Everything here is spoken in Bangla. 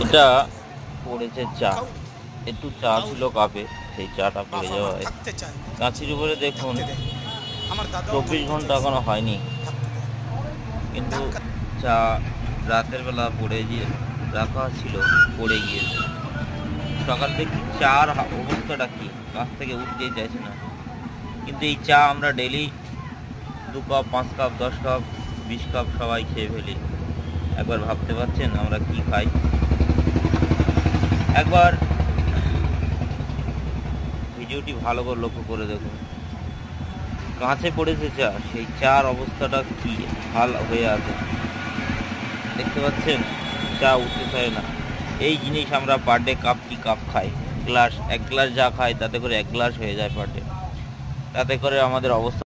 এটা পড়েছে চা, একটু চা ছিল কাপে, সেই চাটা পড়ে যাওয়ায় কাঁচির উপরে দেখুন 24 ঘন্টা এখনো হয়নি, কিন্তু চা রাতের বেলা পড়ে গিয়ে রাখা ছিল, পড়ে গিয়েছে। সকাল থেকে চার অবস্থাটা কি, কাছ থেকে উঠতেই চাইছে না। কিন্তু এই চা আমরা daily 2 cup, 5 cup, 10 cup, 20 cup সবাই খেয়ে ফেলি। একবার ভাবতে পারছেন আমরা কি খাই? একবার ভিডিওটি ভালো করে লক্ষ্য করে দেখুন, কাঁচে পড়েছে চা, সেই চার অবস্থাটা কি হাল হয়ে আছে দেখতে পাচ্ছেন। চা উঠতে চায় না। এই জিনিস আমরা পার ডে কাপ কি কাপ খাই, গ্লাস, 1 গ্লাস যা খাই তাতে করে 1 গ্লাস হয়ে যায় পার ডে। তাতে করে আমাদের অবস্থা